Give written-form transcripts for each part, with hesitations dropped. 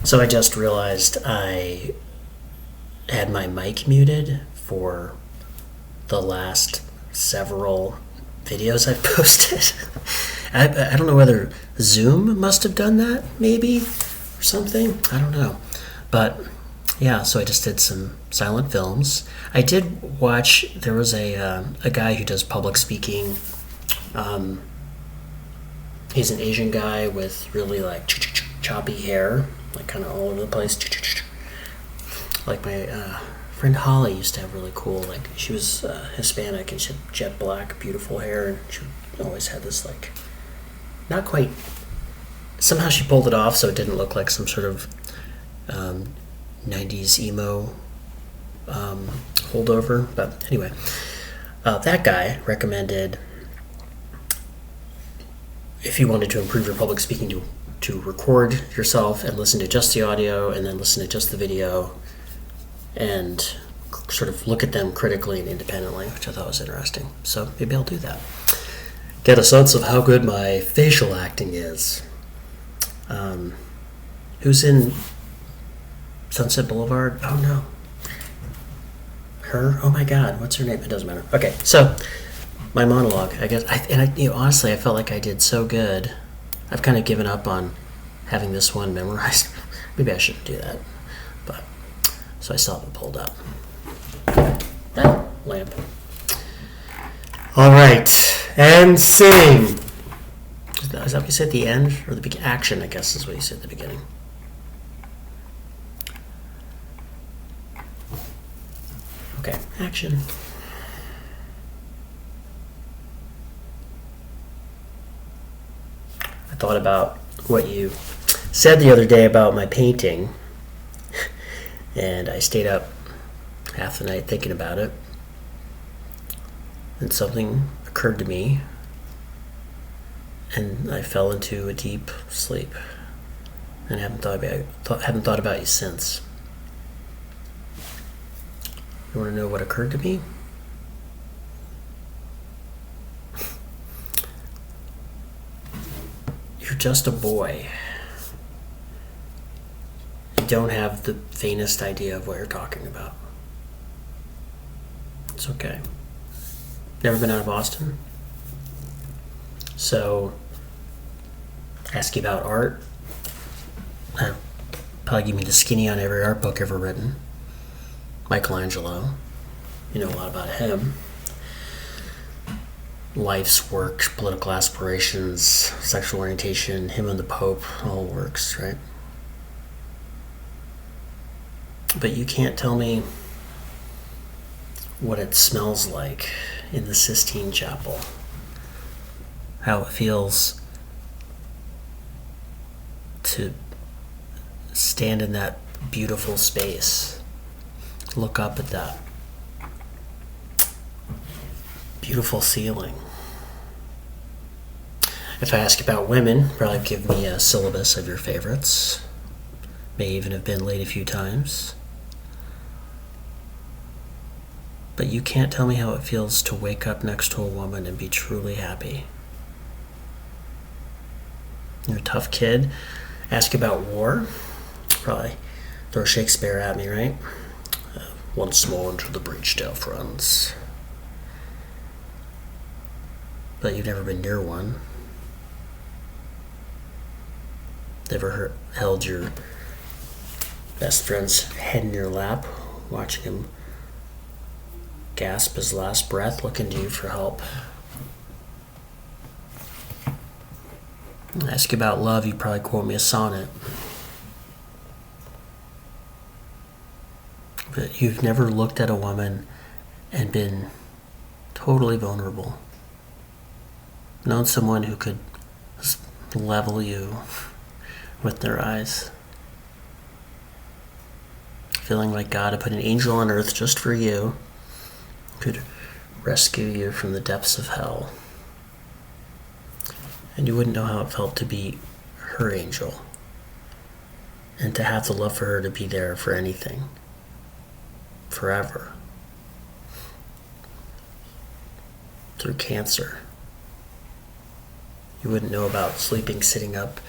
So I just realized I had my mic muted for the last several videos I've posted. I don't know whether Zoom must have done that, maybe, or something. I don't know. But yeah, so I just did some silent films. I did watch, there was a guy who does public speaking. He's an Asian guy with really like choppy hair, like kind of all over the place. Like my friend Holly used to have really cool, like she was Hispanic and she had jet black, beautiful hair, and she always had this like, not quite, somehow she pulled it off so it didn't look like some sort of 90s emo holdover. But anyway, that guy recommended, if you wanted to improve your public speaking, to record yourself and listen to just the audio and then listen to just the video and sort of look at them critically and independently, which I thought was interesting. So maybe I'll do that. Get a sense of how good my facial acting is. Who's in Sunset Boulevard? Oh no. Her? Oh my God, what's her name? It doesn't matter. Okay, so my monologue, I guess, honestly, I felt like I did so good. I've kind of given up on having this one memorized. Maybe I shouldn't do that. But so I still have it pulled up. That lamp. All right, and sing. Is that what you said at the end? Or the action, I guess, is what you said at the beginning. Okay, action. I thought about what you said the other day about my painting, and I stayed up half the night thinking about it, and something occurred to me, and I fell into a deep sleep, and haven't thought about you since. You want to know what occurred to me? You're just a boy. You don't have the faintest idea of what you're talking about. It's okay. Never been out of Boston? So, ask you about art. Probably give me the skinny on every art book ever written. Michelangelo. You know a lot about him. Life's work, political aspirations, sexual orientation, him and the Pope, all works, right? But you can't tell me what it smells like in the Sistine Chapel. How it feels to stand in that beautiful space. Look up at that beautiful ceiling. If I ask about women, probably give me a syllabus of your favorites. May even have been late a few times. But you can't tell me how it feels to wake up next to a woman and be truly happy. You're a tough kid. Ask about war. Probably throw Shakespeare at me, right? Once more into the breach, dear friends. But you've never been near one. Ever held your best friend's head in your lap, watching him gasp his last breath, looking to you for help? I ask you about love, you probably quote me a sonnet. But you've never looked at a woman and been totally vulnerable. Known someone who could just level you with their eyes. Feeling like God had put an angel on earth just for you, could rescue you from the depths of hell. And you wouldn't know how it felt to be her angel. And to have the love for her to be there for anything. Forever. Through cancer. You wouldn't know about sleeping sitting up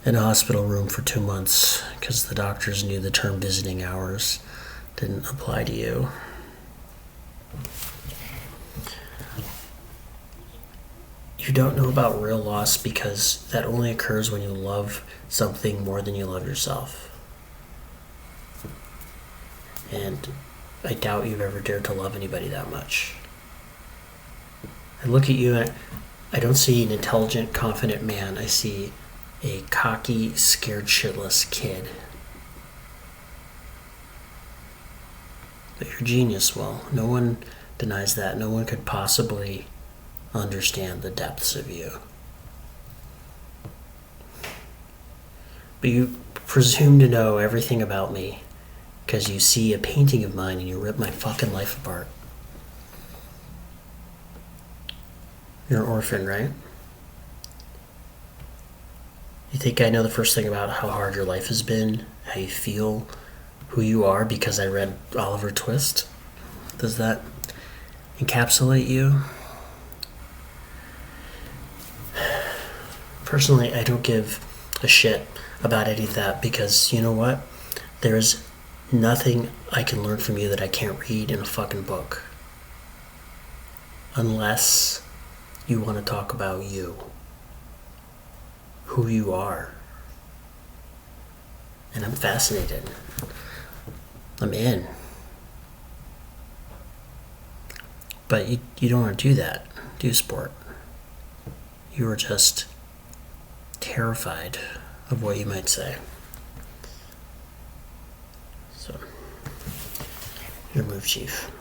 in a hospital room for 2 months because the doctors knew the term visiting hours didn't apply to you. You don't know about real loss because that only occurs when you love something more than you love yourself. And I doubt you've ever dared to love anybody that much. I look at you and I don't see an intelligent, confident man. I see a cocky, scared shitless kid. But you're a genius. Well, no one denies that. No one could possibly understand the depths of you. But you presume to know everything about me because you see a painting of mine and you rip my fucking life apart. You're an orphan, right? You think I know the first thing about how hard your life has been, how you feel, who you are because I read Oliver Twist? Does that encapsulate you? Personally, I don't give a shit about any of that because you know what? There's nothing I can learn from you that I can't read in a fucking book. Unless you want to talk about you. Who you are. And I'm fascinated. I'm in. But you don't want to do that, do you, sport? You are just terrified of what you might say. So, your move, Chief.